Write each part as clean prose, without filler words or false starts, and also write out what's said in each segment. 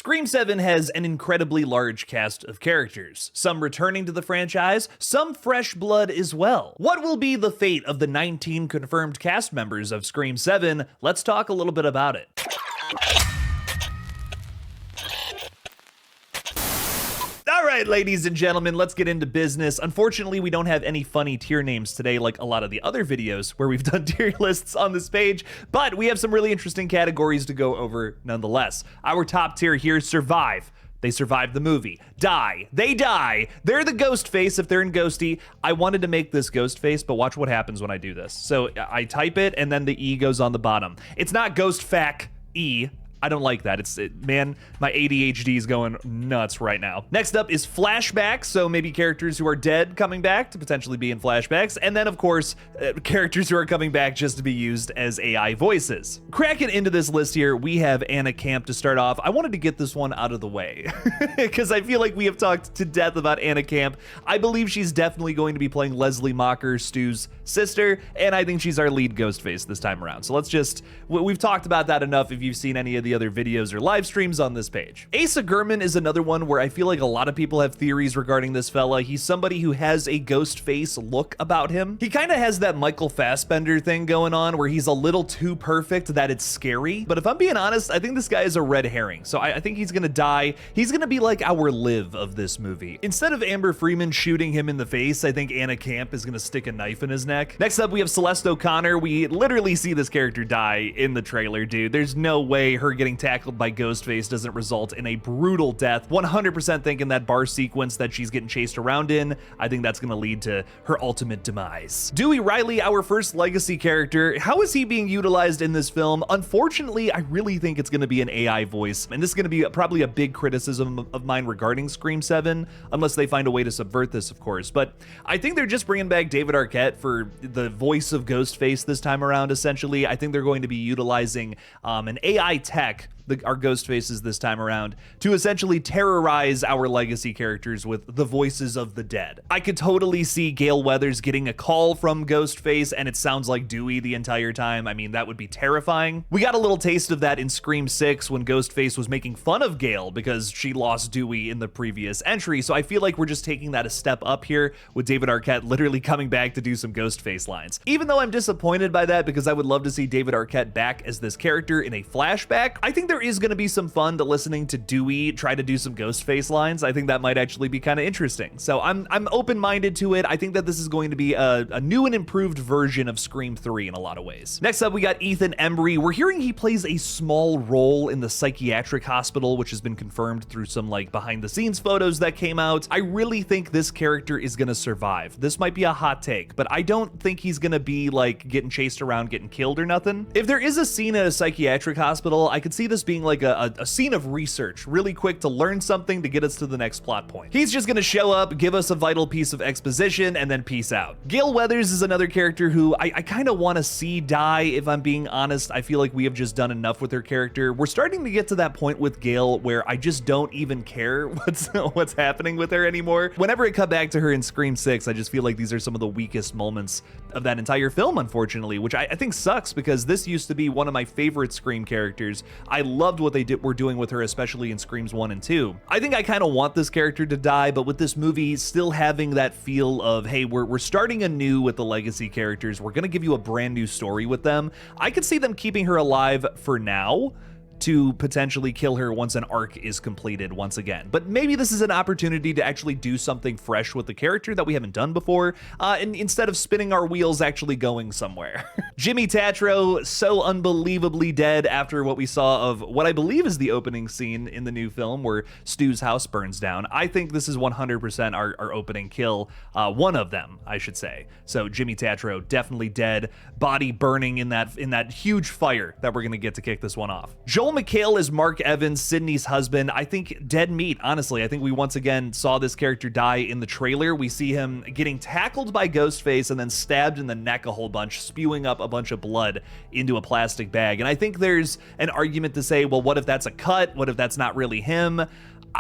Scream 7 has an incredibly large cast of characters, some returning to the franchise, some fresh blood as well. What will be the fate of the 19 confirmed cast members of Scream 7? Let's talk a little bit about it. Alright, ladies and gentlemen, let's get into business. Unfortunately, we don't have any funny tier names today like a lot of the other videos where we've done tier lists on this page, but we have some really interesting categories to go over nonetheless. Our top tier here, survive. They survived the movie. Die. They die. They're the Ghostface if they're in Ghosty. I wanted to make this Ghostface, but watch what happens when I do this. So I type it and then the E goes on the bottom. It's not Ghostfac E. I don't like that. Man, my ADHD is going nuts right now. Next up is flashbacks, so maybe characters who are dead coming back to potentially be in flashbacks, and then of course, characters who are coming back just to be used as AI voices. Cracking into this list here, we have Anna Camp to start off. I wanted to get this one out of the way, because I feel like we have talked to death about Anna Camp. I believe she's definitely going to be playing Leslie Mocker, Stu's sister, and I think she's our lead Ghostface this time around. So let's just, we've talked about that enough if you've seen any of the other videos or live streams on this page. Asa GERMANN is another one where I feel like a lot of people have theories regarding this fella. He's somebody who has a ghost face look about him. He kind of has that Michael Fassbender thing going on where he's a little too perfect that it's scary. But if I'm being honest, I think this guy is a red herring. So I think he's gonna die. He's gonna be like our Liv of this movie. Instead of Amber Freeman shooting him in the face, I think Anna Camp is gonna stick a knife in his neck. Next up, we have Celeste O'Connor. We literally see this character die in the trailer, dude. There's no way her getting tackled by Ghostface doesn't result in a brutal death. 100% thinking that bar sequence that she's getting chased around in, I think that's gonna lead to her ultimate demise. Dewey Riley, our first legacy character, how is he being utilized in this film? Unfortunately, I really think it's gonna be an AI voice, and this is gonna be probably a big criticism of mine regarding Scream 7, unless they find a way to subvert this, of course. But I think they're just bringing back David Arquette for the voice of Ghostface this time around, essentially. I think they're going to be utilizing an AI tech, our ghost faces this time around, to essentially terrorize our legacy characters with the voices of the dead. I could totally see Gale Weathers getting a call from Ghostface and it sounds like Dewey the entire time. I mean, that would be terrifying. We got a little taste of that in Scream 6 when Ghostface was making fun of Gale because she lost Dewey in the previous entry, so I feel like we're just taking that a step up here with David Arquette literally coming back to do some Ghostface lines. Even though I'm disappointed by that because I would love to see David Arquette back as this character in a flashback, I think there is going to be some fun to listening to Dewey try to do some Ghostface lines. I think that might actually be kind of interesting. So I'm open-minded to it. I think that this is going to be a new and improved version of Scream 3 in a lot of ways. Next up, we got Ethan Embry. We're hearing he plays a small role in the psychiatric hospital, which has been confirmed through some like behind-the-scenes photos that came out. I really think this character is gonna survive. This might be a hot take, but I don't think he's gonna be like getting chased around, getting killed or nothing. If there is a scene at a psychiatric hospital, I could see this being like a scene of research, really quick to learn something to get us to the next plot point. He's just gonna show up, give us a vital piece of exposition, and then peace out. Gale Weathers is another character who I kind of want to see die, if I'm being honest. I feel like we have just done enough with her character. We're starting to get to that point with Gale where I just don't even care what's happening with her anymore. Whenever I cut back to her in Scream 6, I just feel like these are some of the weakest moments of that entire film, unfortunately, which I think sucks because this used to be one of my favorite Scream characters. I loved what they were doing with her, especially in Screams 1 and 2. I think I kind of want this character to die, but with this movie still having that feel of, hey, we're starting anew with the legacy characters. We're gonna give you a brand new story with them. I could see them keeping her alive for now, to potentially kill her once an arc is completed once again. But maybe this is an opportunity to actually do something fresh with the character that we haven't done before, and instead of spinning our wheels, actually going somewhere. Jimmy Tatro, so unbelievably dead after what we saw of what I believe is the opening scene in the new film where Stu's house burns down. I think this is 100% our opening kill, one of them, I should say. So Jimmy Tatro, definitely dead, body burning in that huge fire that we're gonna get to kick this one off. Joel McHale is Mark Evans, Sydney's husband. I think dead meat, honestly. I think we once again saw this character die in the trailer. We see him getting tackled by Ghostface and then stabbed in the neck a whole bunch, spewing up a bunch of blood into a plastic bag. And I think there's an argument to say, well, what if that's a cut? What if that's not really him?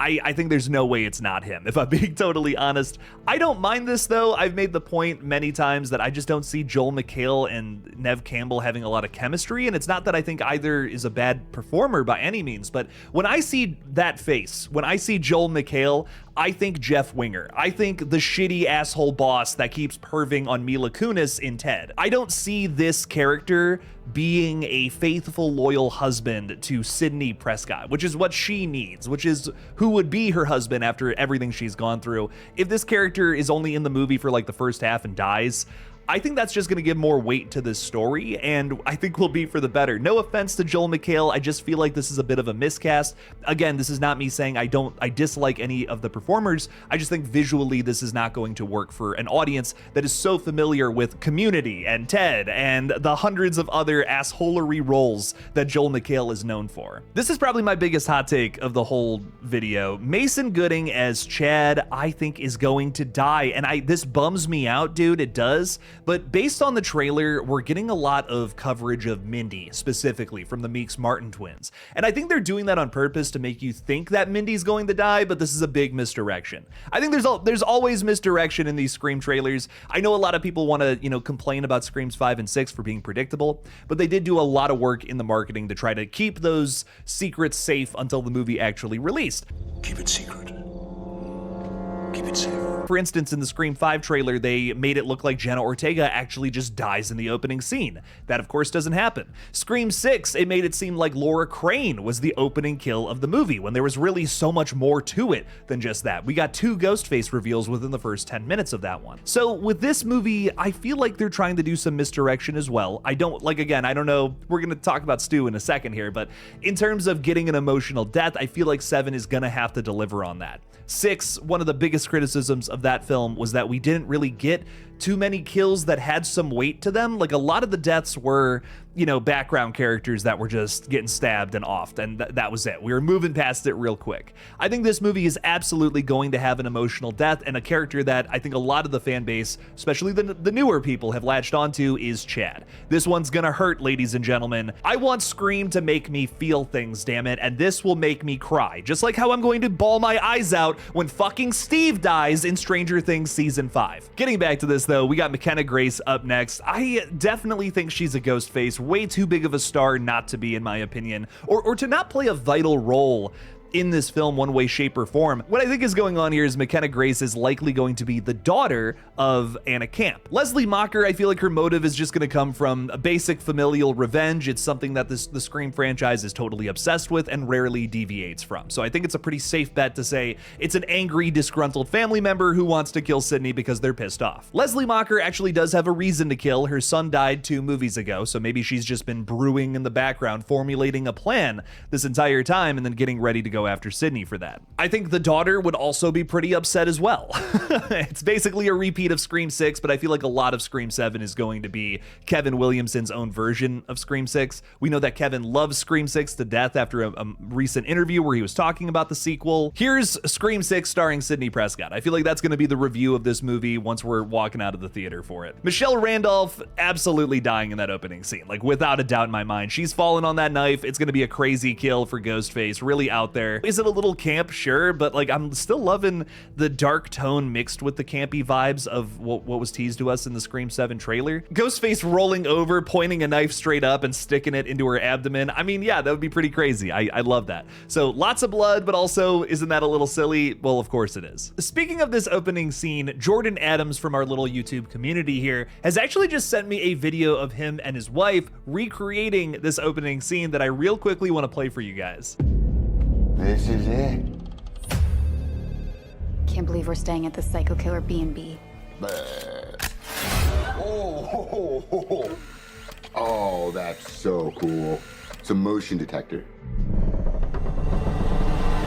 I think there's no way it's not him, if I'm being totally honest. I don't mind this though. I've made the point many times that I just don't see Joel McHale and Neve Campbell having a lot of chemistry, and it's not that I think either is a bad performer by any means, but when I see that face, when I see Joel McHale, I think Jeff Winger. I think the shitty asshole boss that keeps perving on Mila Kunis in Ted. I don't see this character being a faithful, loyal husband to SIDNEY Prescott, which is what she needs, which is who would be her husband after everything she's gone through. If this character is only in the movie for like the first half and dies, I think that's just going to give more weight to this story, and I think will be for the better. No offense to Joel McHale, I just feel like this is a bit of a miscast. Again, this is not me saying I dislike any of the performers. I just think visually this is not going to work for an audience that is so familiar with Community and Ted and the hundreds of other assholery roles that Joel McHale is known for. This is probably my biggest hot take of the whole video. Mason Gooding as Chad, I think, is going to die, and this bums me out, dude. It does. But based on the trailer, we're getting a lot of coverage of Mindy, specifically from the Meeks Martin twins. And I think they're doing that on purpose to make you think that Mindy's going to die, but this is a big misdirection. I think there's always misdirection in these Scream trailers. I know a lot of people want to, complain about Screams 5 and 6 for being predictable, but they did do a lot of work in the marketing to try to keep those secrets safe until the movie actually released. Keep it secret. Keep it safe. For instance, in the Scream 5 trailer, they made it look like Jenna Ortega actually just dies in the opening scene. That, of course, doesn't happen. Scream 6, it made it seem like Laura Crane was the opening kill of the movie, when there was really so much more to it than just that. We got 2 Ghostface reveals within the first 10 minutes of that one. So with this movie, I feel like they're trying to do some misdirection as well. I don't know, we're gonna talk about Stu in a second here, but in terms of getting an emotional death, I feel like 7 is gonna have to deliver on that. 6, one of the biggest criticisms of that film was that we didn't really get too many kills that had some weight to them. Like, a lot of the deaths were, background characters that were just getting stabbed and offed, and that was it. We were moving past it real quick. I think this movie is absolutely going to have an emotional death, and a character that I think a lot of the fan base, especially the newer people, have latched onto is Chad. This one's gonna hurt, ladies and gentlemen. I want Scream to make me feel things, damn it, and this will make me cry. Just like how I'm going to bawl my eyes out when fucking Steve dies in Stranger Things Season 5. Getting back to this though, we got McKenna Grace up next. I definitely think she's a Ghostface, way too big of a star not to be, in my opinion, or to not play a vital role in this film one way, shape, or form. What I think is going on here is McKenna Grace is likely going to be the daughter of Anna Camp. Leslie Macher, I feel like her motive is just going to come from a basic familial revenge. It's something that the Scream franchise is totally obsessed with and rarely deviates from. So I think it's a pretty safe bet to say it's an angry, disgruntled family member who wants to kill Sidney because they're pissed off. Leslie Macher actually does have a reason to kill. Her son died 2 movies ago, so maybe she's just been brewing in the background, formulating a plan this entire time, and then getting ready to go after Sidney for that. I think the daughter would also be pretty upset as well. It's basically a repeat of Scream 6, but I feel like a lot of Scream 7 is going to be Kevin Williamson's own version of Scream 6. We know that Kevin loves Scream 6 to death after a recent interview where he was talking about the sequel. Here's Scream 6 starring Sidney Prescott. I feel like that's going to be the review of this movie once we're walking out of the theater for it. Michelle Randolph absolutely dying in that opening scene, like without a doubt in my mind. She's fallen on that knife. It's going to be a crazy kill for Ghostface, really out there. Is it a little camp? Sure, but like I'm still loving the dark tone mixed with the campy vibes of what was teased to us in the Scream 7 trailer. Ghostface rolling over, pointing a knife straight up and sticking it into her abdomen. I mean, yeah, that would be pretty crazy. I love that. So lots of blood, but also, isn't that a little silly? Well, of course it is. Speaking of this opening scene, Jordan Adams from our little YouTube community here has actually just sent me a video of him and his wife recreating this opening scene that I real quickly want to play for you guys. This is it. Can't believe we're staying at the Psycho Killer B&B. Oh, that's so cool. It's a motion detector.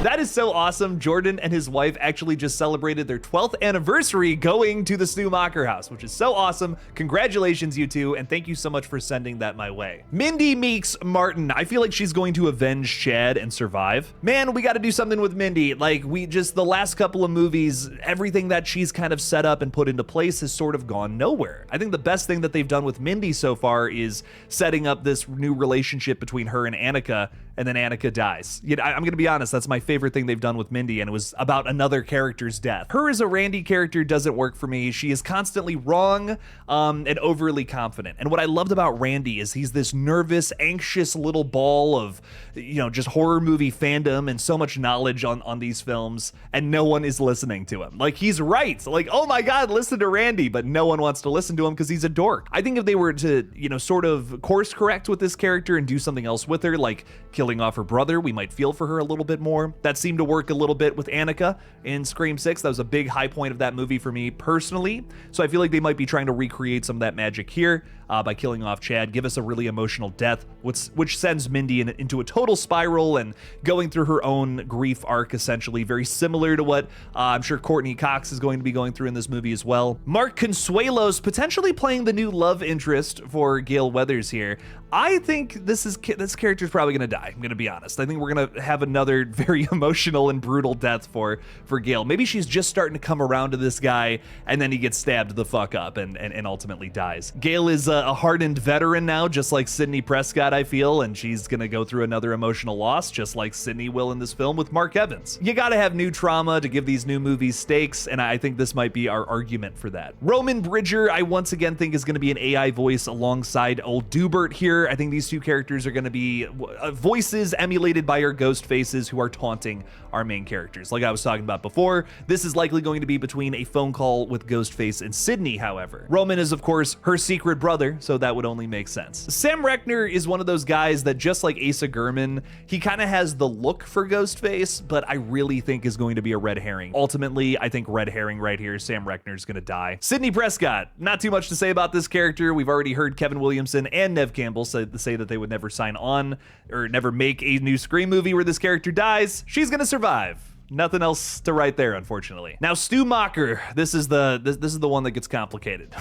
That is so awesome. Jordan and his wife actually just celebrated their 12th anniversary going to the Stu Macher house, which is so awesome. Congratulations, you two, and thank you so much for sending that my way. Mindy Meeks Martin, I feel like she's going to avenge Chad and survive. Man, we got to do something with Mindy. Like, the last couple of movies, everything that she's kind of set up and put into place has sort of gone nowhere. I think the best thing that they've done with Mindy so far is setting up this new relationship between her and Annika, and then Annika dies. I'm gonna be honest, that's my favorite thing they've done with Mindy, and it was about another character's death. Her as a Randy character doesn't work for me. She is constantly wrong and overly confident. And what I loved about Randy is he's this nervous, anxious little ball of, you know, just horror movie fandom and so much knowledge on these films, and no one is listening to him. Like, he's right. Like, oh my God, listen to Randy, but no one wants to listen to him because he's a dork. I think if they were to, you know, sort of course correct with this character and do something else with her, like killing off her brother, we might feel for her a little bit more. That seemed to work a little bit with Annika in Scream 6. That was a big high point of that movie for me personally. So I feel like they might be trying to recreate some of that magic here by killing off Chad, give us a really emotional death, which sends Mindy into a total spiral and going through her own grief arc, essentially, very similar to what I'm sure Courtney Cox is going to be going through in this movie as well. Mark Consuelos potentially playing the new love interest for Gale Weathers here. I think this character's probably gonna die, I'm gonna be honest. I think we're gonna have another very emotional and brutal death for Gale. Maybe she's just starting to come around to this guy, and then he gets stabbed the fuck up and ultimately dies. Gale is a hardened veteran now, just like SIDNEY Prescott, I feel, and she's gonna go through another emotional loss, just like SIDNEY will in this film with Mark Evans. You gotta have new trauma to give these new movies stakes, and I think this might be our argument for that. Roman Bridger, I once again think is gonna be an AI voice alongside old Dubert here. I think these two characters are going to be voices emulated by our ghost faces who are taunting our main characters. Like I was talking about before, this is likely going to be between a phone call with Ghostface and SIDNEY, however. Roman is, of course, her secret brother, so that would only make sense. Sam Rechner is one of those guys that, just like Asa Germann, he kind of has the look for Ghostface, but I really think is going to be a red herring. Ultimately, I think red herring right here, Sam Rechner is going to die. SIDNEY Prescott, not too much to say about this character. We've already heard Kevin Williamson and Neve Campbell say that they would never sign on or never make a new Scream movie where this character dies. She's gonna survive. Nothing else to write there, unfortunately. Now, Stu Macher, this is the one that gets complicated.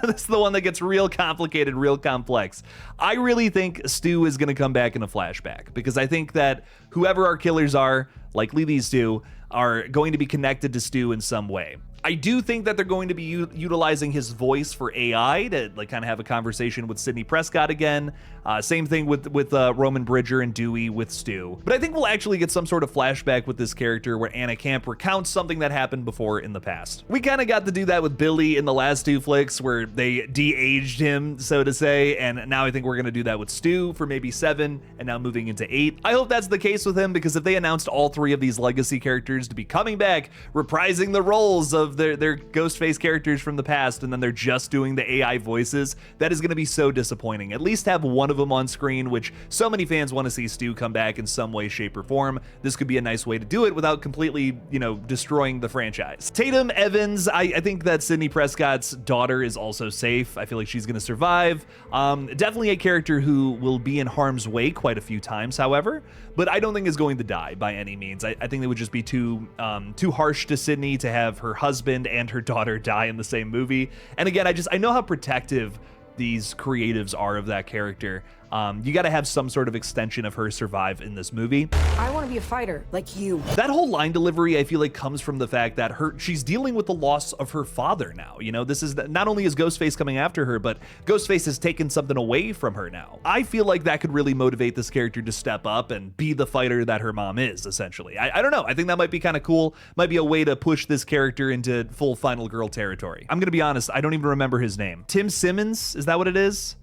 This is the one that gets real complicated, real complex. I really think Stu is gonna come back in a flashback, because I think that whoever our killers are, likely these two, are going to be connected to Stu in some way. I do think that they're going to be utilizing his voice for AI to like kind of have a conversation with SIDNEY Prescott again. Same thing with Roman Bridger and Dewey with Stu. But I think we'll actually get some sort of flashback with this character where Anna Camp recounts something that happened before in the past. We kind of got to do that with Billy in the last two flicks where they de-aged him, so to say, and now I think we're going to do that with Stu for maybe 7 and now moving into 8. I hope that's the case with him, because if they announced all 3 of these legacy characters to be coming back, reprising the roles of their Ghostface characters from the past, and then they're just doing the AI voices, that is going to be so disappointing. At least have one of them on screen, which so many fans want to see Stu come back in some way, shape, or form. This could be a nice way to do it without completely, you know, destroying the franchise. Tatum Evans, I think that SIDNEY Prescott's daughter is also safe. I feel like she's going to survive. Definitely a character who will be in harm's way quite a few times, however, but I don't think is going to die by any means. I think it would just be too harsh to SIDNEY to have her husband and her daughter die in the same movie. And again, I know how protective these creatives are of that character. You got to have some sort of extension of her survive in this movie. I want to be a fighter like you. That whole line delivery, I feel like, comes from the fact that she's dealing with the loss of her father now. You know, this is not only is Ghostface coming after her, but Ghostface has taken something away from her now. I feel like that could really motivate this character to step up and be the fighter that her mom is, essentially. I don't know. I think that might be kind of cool. Might be a way to push this character into full final girl territory. I'm gonna be honest, I don't even remember his name. Tim Simmons, is that what it is?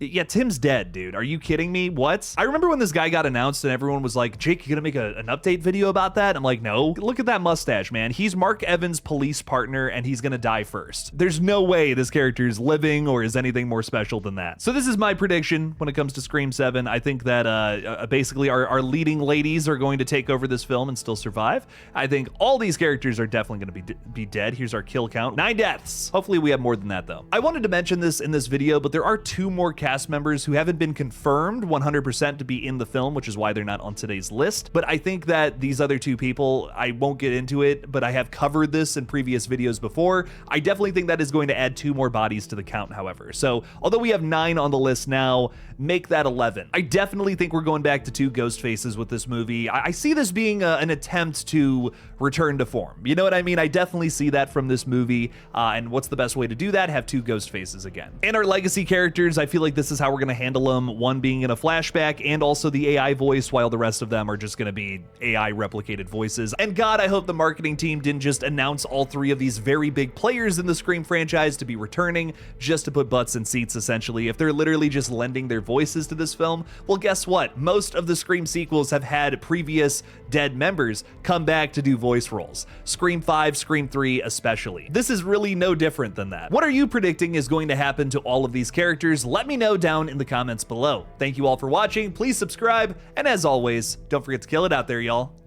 Yeah, Tim's dead, dude. Are you kidding me? What? I remember when this guy got announced and everyone was like, Jake, you gonna make an update video about that? I'm like, no. Look at that mustache, man. He's Mark Evans' police partner and he's gonna die first. There's no way this character is living or is anything more special than that. So this is my prediction when it comes to Scream 7. I think that basically our leading ladies are going to take over this film and still survive. I think all these characters are definitely gonna be dead. Here's our kill count. 9 deaths. Hopefully we have more than that though. I wanted to mention this in this video, but there are 2 more cast members who haven't been confirmed 100% to be in the film, which is why they're not on today's list. But I think that these other 2 people, I won't get into it, but I have covered this in previous videos before. I definitely think that is going to add 2 more bodies to the count, however. So although we have 9 on the list now, make that 11. I definitely think we're going back to 2 Ghostfaces with this movie. I see this being an attempt to return to form. You know what I mean? I definitely see that from this movie, and what's the best way to do that? Have 2 Ghostfaces again. And our legacy characters, I feel like this is how we're gonna handle them, one being in a flashback and also the AI voice, while the rest of them are just gonna be AI replicated voices. And God, I hope the marketing team didn't just announce all 3 of these very big players in the Scream franchise to be returning just to put butts in seats, essentially. If they're literally just lending their voices to this film, well, guess what? Most of the Scream sequels have had previous dead members come back to do voice roles. Scream 5, Scream 3 especially. This is really no different than that. What are you predicting is going to happen to all of these characters? Let me know down in the comments below. Thank you all for watching. Please subscribe, and as always, don't forget to kill it out there, y'all.